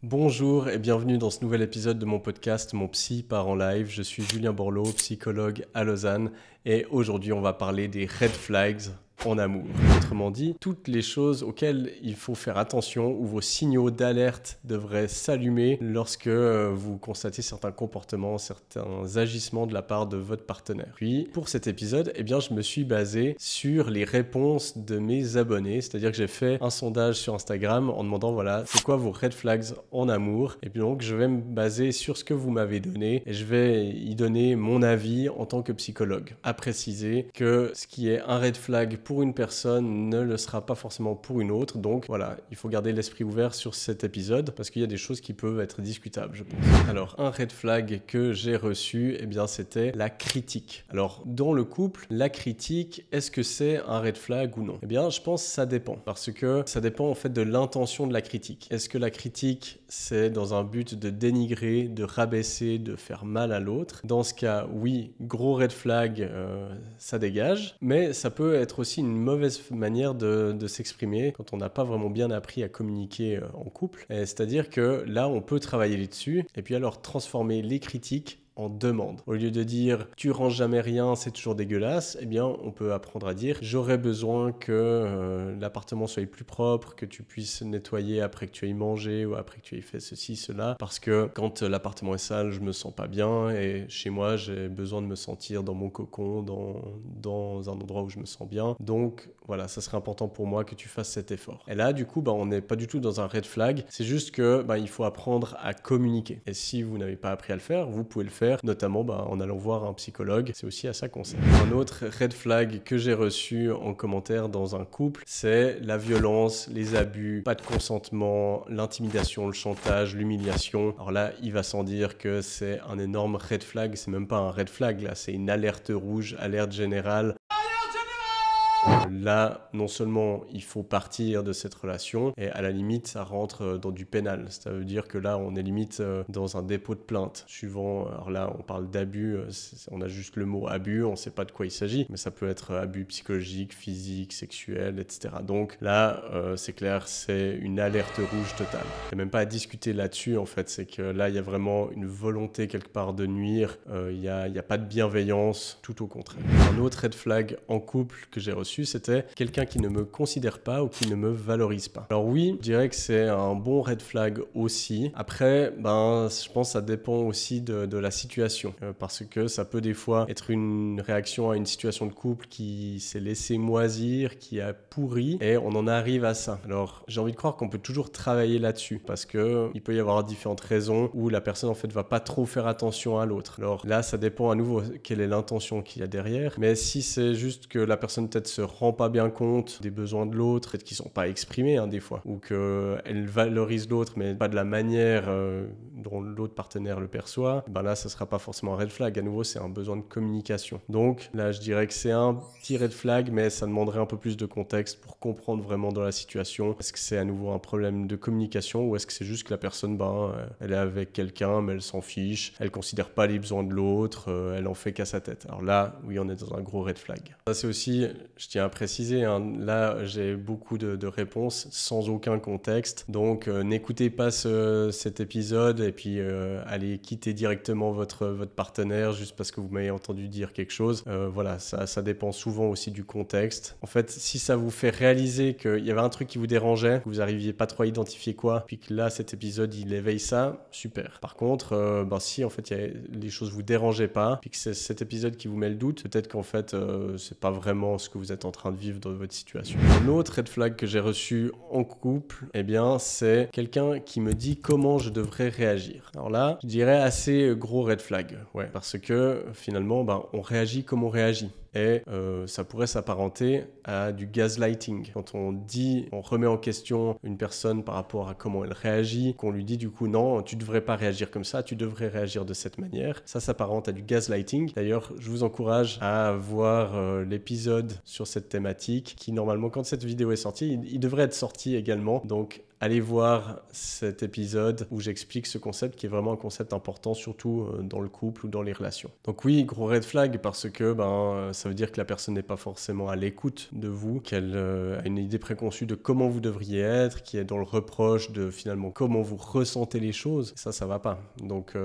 Bonjour et bienvenue dans ce nouvel épisode de mon podcast Mon Psy part en live. Je suis Julien Borloo, psychologue à Lausanne et aujourd'hui on va parler des red flags en amour. Autrement dit, toutes les choses auxquelles il faut faire attention ou vos signaux d'alerte devraient s'allumer lorsque vous constatez certains comportements, certains agissements de la part de votre partenaire. Puis pour cet épisode, je me suis basé sur les réponses de mes abonnés, c'est-à-dire que j'ai fait un sondage sur Instagram en demandant voilà, c'est quoi vos red flags en amour? Et puis donc je vais me baser sur ce que vous m'avez donné et je vais y donner mon avis en tant que psychologue. À préciser que ce qui est un red flag pour une personne ne le sera pas forcément pour une autre. Donc voilà, il faut garder l'esprit ouvert sur cet épisode parce qu'il y a des choses qui peuvent être discutables, je pense. Alors, un red flag que j'ai reçu, c'était la critique. Alors, dans le couple, la critique, est-ce que c'est un red flag ou non? Je pense que ça dépend parce que ça dépend en fait de l'intention de la critique. Est-ce que la critique, c'est dans un but de dénigrer, de rabaisser, de faire mal à l'autre? Dans ce cas, oui, gros red flag, ça dégage, mais ça peut être aussi une mauvaise manière de s'exprimer quand on n'a pas vraiment bien appris à communiquer en couple. C'est-à-dire que là, on peut travailler là-dessus et puis alors transformer les critiques en demande. Au lieu de dire tu ranges jamais rien, c'est toujours dégueulasse, on peut apprendre à dire j'aurais besoin que l'appartement soit plus propre, que tu puisses nettoyer après que tu aies mangé ou après que tu aies fait ceci, cela, parce que quand l'appartement est sale, je me sens pas bien et chez moi, j'ai besoin de me sentir dans mon cocon, dans un endroit où je me sens bien. Donc voilà, ça serait important pour moi que tu fasses cet effort. Et là, du coup, on n'est pas du tout dans un red flag, c'est juste que il faut apprendre à communiquer. Et si vous n'avez pas appris à le faire, vous pouvez le faire notamment en allant voir un psychologue, c'est aussi à ça qu'on sert. Un autre red flag que j'ai reçu en commentaire dans un couple, c'est la violence, les abus, pas de consentement, l'intimidation, le chantage, l'humiliation. Alors là, il va sans dire que c'est un énorme red flag, c'est même pas un red flag, là, c'est une alerte rouge, alerte générale. Là, non seulement il faut partir de cette relation, et à la limite, ça rentre dans du pénal. Ça veut dire que là, on est limite dans un dépôt de plainte. Suivant, alors là, on parle d'abus, on a juste le mot abus, on ne sait pas de quoi il s'agit, mais ça peut être abus psychologique, physique, sexuel, etc. Donc là, c'est clair, c'est une alerte rouge totale. Il n'y a même pas à discuter là-dessus, en fait. C'est que là, il y a vraiment une volonté quelque part de nuire. Il n'y a pas de bienveillance, tout au contraire. Un autre red flag en couple que j'ai reçu, c'était quelqu'un qui ne me considère pas ou qui ne me valorise pas. Alors oui, je dirais que c'est un bon red flag aussi. Après, je pense que ça dépend aussi de la situation. Parce que ça peut des fois être une réaction à une situation de couple qui s'est laissé moisir, qui a pourri, et on en arrive à ça. Alors, j'ai envie de croire qu'on peut toujours travailler là-dessus, parce que il peut y avoir différentes raisons où la personne en fait va pas trop faire attention à l'autre. Alors là, ça dépend à nouveau quelle est l'intention qu'il y a derrière. Mais si c'est juste que la personne peut-être se rend pas bien compte des besoins de l'autre, peut-être qu'ils sont pas exprimés des fois, ou qu'elle valorise l'autre mais pas de la manière dont l'autre partenaire le perçoit, là ça sera pas forcément un red flag. À nouveau, c'est un besoin de communication. Donc là, je dirais que c'est un petit red flag, mais ça demanderait un peu plus de contexte pour comprendre vraiment dans la situation. Est-ce que c'est à nouveau un problème de communication ou est-ce que c'est juste que la personne, elle est avec quelqu'un mais elle s'en fiche, elle considère pas les besoins de l'autre, elle en fait qu'à sa tête. Alors là, oui, on est dans un gros red flag. Ça, c'est aussi, je tiens à préciser, là j'ai beaucoup de réponses sans aucun contexte, donc n'écoutez pas cet épisode et puis allez quitter directement votre partenaire juste parce que vous m'avez entendu dire quelque chose. Voilà, ça dépend souvent aussi du contexte. En fait, si ça vous fait réaliser qu'il y avait un truc qui vous dérangeait, que vous n'arriviez pas trop à identifier quoi, puis que là cet épisode il éveille ça, super. Par contre, si en fait les choses vous dérangeaient pas, puis que c'est cet épisode qui vous met le doute, peut-être qu'en fait c'est pas vraiment ce que vous êtes en train de vivre dans votre situation. Un autre red flag que j'ai reçu en couple, c'est quelqu'un qui me dit comment je devrais réagir. Alors là, je dirais assez gros red flag, parce que finalement, on réagit comme on réagit. Et ça pourrait s'apparenter à du gaslighting. Quand on remet en question une personne par rapport à comment elle réagit, qu'on lui dit du coup non, tu devrais pas réagir comme ça, tu devrais réagir de cette manière. Ça s'apparente à du gaslighting. D'ailleurs, je vous encourage à voir l'épisode sur cette thématique qui normalement, quand cette vidéo est sortie, il devrait être sorti également. Donc allez voir cet épisode où j'explique ce concept qui est vraiment un concept important, surtout dans le couple ou dans les relations. Donc oui, gros red flag parce que ça veut dire que la personne n'est pas forcément à l'écoute de vous, qu'elle a une idée préconçue de comment vous devriez être, qui est dans le reproche de finalement comment vous ressentez les choses. Ça va pas. Donc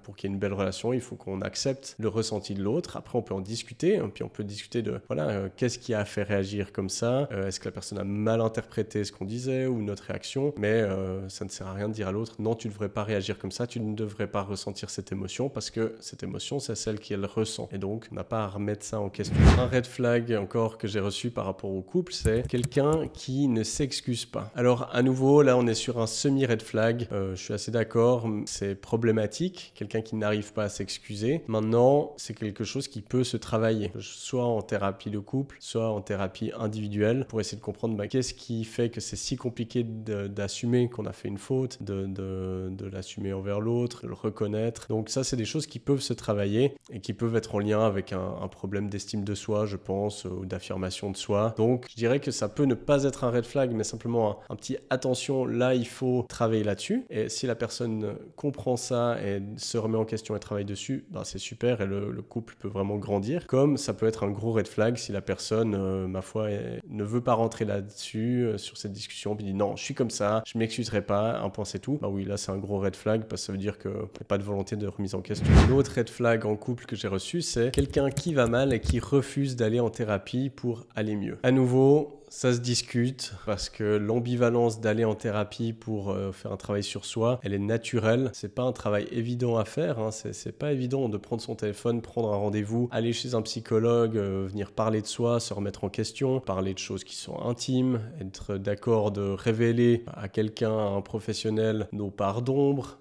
pour qu'il y ait une belle relation, il faut qu'on accepte le ressenti de l'autre. Après, on peut en discuter, hein, puis on peut discuter de qu'est-ce qui a fait réagir comme ça, est-ce que la personne a mal interprété ce qu'on disait ou notre réaction, mais ça ne sert à rien de dire à l'autre non, tu ne devrais pas réagir comme ça, tu ne devrais pas ressentir cette émotion parce que cette émotion, c'est celle qu'elle ressent. Et donc, on n'a pas à remettre ça en question. Un red flag encore que j'ai reçu par rapport au couple, c'est quelqu'un qui ne s'excuse pas. Alors, à nouveau, là, on est sur un semi-red flag. Je suis assez d'accord, c'est problématique, quelqu'un qui n'arrive pas à s'excuser. Maintenant, c'est quelque chose qui peut se travailler, soit en thérapie de couple, soit en thérapie individuelle, pour essayer de comprendre qu'est-ce qui fait que c'est si compliqué d'assumer qu'on a fait une faute, de l'assumer envers l'autre, de le reconnaître. Donc ça, c'est des choses qui peuvent se travailler et qui peuvent être en lien avec un problème d'estime de soi, je pense, ou d'affirmation de soi. Donc, je dirais que ça peut ne pas être un red flag, mais simplement un petit attention, là, il faut travailler là-dessus. Et si la personne comprend ça et se remet en question et travaille dessus, c'est super et le couple peut vraiment grandir. Comme ça peut être un gros red flag si la personne, ma foi, ne veut pas rentrer là-dessus, sur cette discussion, puis dit non, je suis comme ça, je m'excuserai pas, un point c'est tout. Oui, là c'est un gros red flag parce que ça veut dire qu'il n'y a pas de volonté de remise en question. Un autre red flag en couple que j'ai reçu, c'est quelqu'un qui va mal et qui refuse d'aller en thérapie pour aller mieux. À nouveau, ça se discute parce que l'ambivalence d'aller en thérapie pour faire un travail sur soi, elle est naturelle. C'est pas un travail évident à faire, hein. C'est pas évident de prendre son téléphone, prendre un rendez-vous, aller chez un psychologue, venir parler de soi, se remettre en question, parler de choses qui sont intimes, être d'accord de révéler à quelqu'un, à un professionnel, nos parts d'ombre,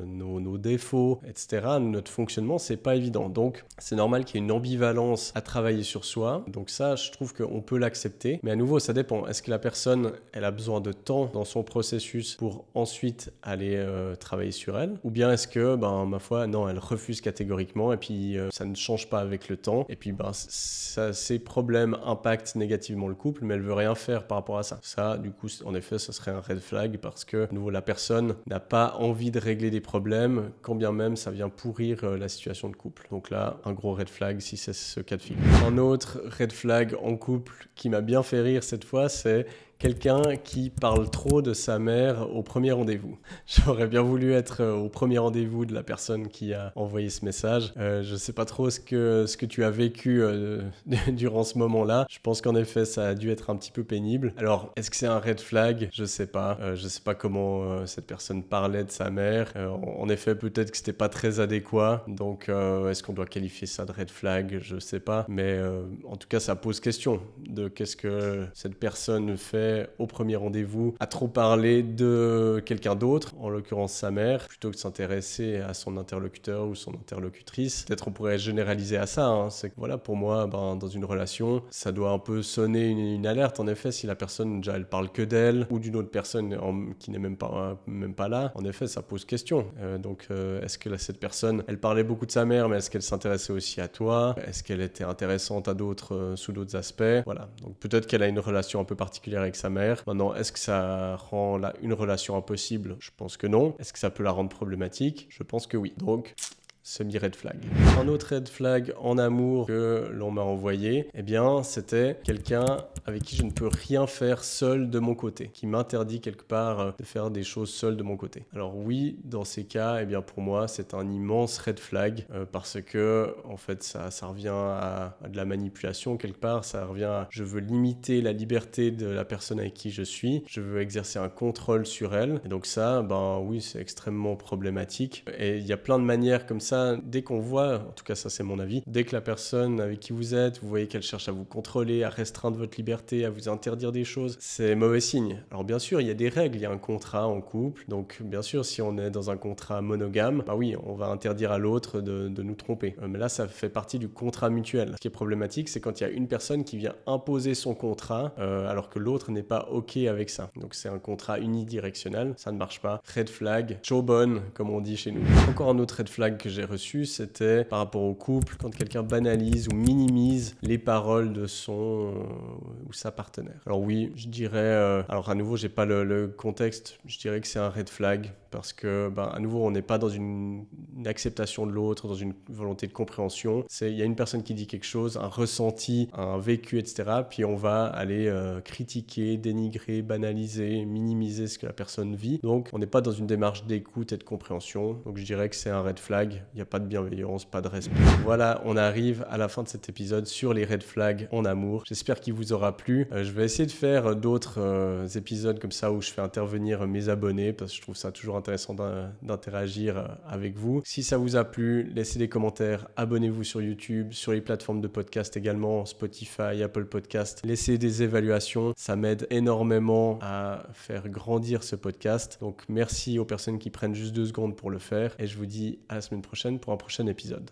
nos défauts, etc. Notre fonctionnement, c'est pas évident. Donc, c'est normal qu'il y ait une ambivalence à travailler sur soi. Donc ça, je trouve qu'on peut l'accepter. Mais à nouveau, ça dépend. Est-ce que la personne, elle a besoin de temps dans son processus pour ensuite aller travailler sur elle? Ou bien est-ce que, ma foi, non, elle refuse catégoriquement et puis ça ne change pas avec le temps. Et puis, ces problèmes impactent négativement le couple, mais elle veut rien faire par rapport à ça. Ça, du coup, en effet, ce serait un red flag parce que, à nouveau, la personne n'a pas envie de régler des problèmes, quand bien même ça vient pourrir la situation de couple. Donc là, un gros red flag si c'est ce cas de figure. Un autre red flag en couple qui m'a bien fait rire cette fois, c'est quelqu'un qui parle trop de sa mère au premier rendez-vous. J'aurais bien voulu être au premier rendez-vous de la personne qui a envoyé ce message. Je ne sais pas trop ce que tu as vécu durant ce moment-là. Je pense qu'en effet, ça a dû être un petit peu pénible. Alors, est-ce que c'est un red flag? Je ne sais pas. Je ne sais pas comment cette personne parlait de sa mère. En effet, peut-être que c'était pas très adéquat. Donc, est-ce qu'on doit qualifier ça de red flag? Je ne sais pas. Mais en tout cas, ça pose question de qu'est-ce que cette personne fait au premier rendez-vous à trop parler de quelqu'un d'autre, en l'occurrence sa mère, plutôt que de s'intéresser à son interlocuteur ou son interlocutrice. Peut-être on pourrait généraliser à ça, hein. C'est que voilà, pour moi, dans une relation, ça doit un peu sonner une alerte. En effet, si la personne, déjà, elle parle que d'elle ou d'une autre personne qui n'est même pas là, en effet, ça pose question. Donc, est-ce que cette personne, elle parlait beaucoup de sa mère, mais est-ce qu'elle s'intéressait aussi à toi? Est-ce qu'elle était intéressante à sous d'autres aspects? Voilà. Donc, peut-être qu'elle a une relation un peu particulière avec sa mère. Maintenant, est-ce que ça rend une relation impossible? Je pense que non. Est-ce que ça peut la rendre problématique? Je pense que oui. Donc, semi-red flag. Un autre red flag en amour que l'on m'a envoyé, c'était quelqu'un avec qui je ne peux rien faire seul de mon côté, qui m'interdit quelque part de faire des choses seul de mon côté. Alors oui, dans ces cas, pour moi, c'est un immense red flag parce que, en fait, ça revient à de la manipulation quelque part, ça revient à je veux limiter la liberté de la personne avec qui je suis, je veux exercer un contrôle sur elle. Et donc ça, oui, c'est extrêmement problématique. Et il y a plein de manières comme ça. Dès qu'on voit, en tout cas ça c'est mon avis, dès que la personne avec qui vous êtes, vous voyez qu'elle cherche à vous contrôler, à restreindre votre liberté, à vous interdire des choses, c'est mauvais signe. Alors bien sûr, il y a des règles, il y a un contrat en couple, donc bien sûr si on est dans un contrat monogame, oui, on va interdire à l'autre de nous tromper. Mais là, ça fait partie du contrat mutuel. Ce qui est problématique, c'est quand il y a une personne qui vient imposer son contrat alors que l'autre n'est pas OK avec ça. Donc c'est un contrat unidirectionnel, ça ne marche pas. Red flag, jawbone, comme on dit chez nous. Encore un autre red flag que j'ai reçu, c'était par rapport au couple, quand quelqu'un banalise ou minimise les paroles de son ou sa partenaire. Alors oui, je dirais, alors à nouveau, j'ai pas le contexte, je dirais que c'est un red flag parce que, à nouveau, on n'est pas dans une acceptation de l'autre, dans une volonté de compréhension. Il y a une personne qui dit quelque chose, un ressenti, un vécu, etc. Puis on va aller critiquer, dénigrer, banaliser, minimiser ce que la personne vit. Donc, on n'est pas dans une démarche d'écoute et de compréhension. Donc, je dirais que c'est un red flag. Il n'y a pas de bienveillance, pas de respect. Voilà, on arrive à la fin de cet épisode sur les red flags en amour. J'espère qu'il vous aura plu. Je vais essayer de faire d'autres épisodes comme ça où je fais intervenir mes abonnés parce que je trouve ça toujours intéressant d'interagir avec vous. Si ça vous a plu, laissez des commentaires, abonnez-vous sur YouTube, sur les plateformes de podcast également, Spotify, Apple Podcast. Laissez des évaluations, ça m'aide énormément à faire grandir ce podcast. Donc merci aux personnes qui prennent juste 2 secondes pour le faire et je vous dis à la semaine prochaine pour un prochain épisode.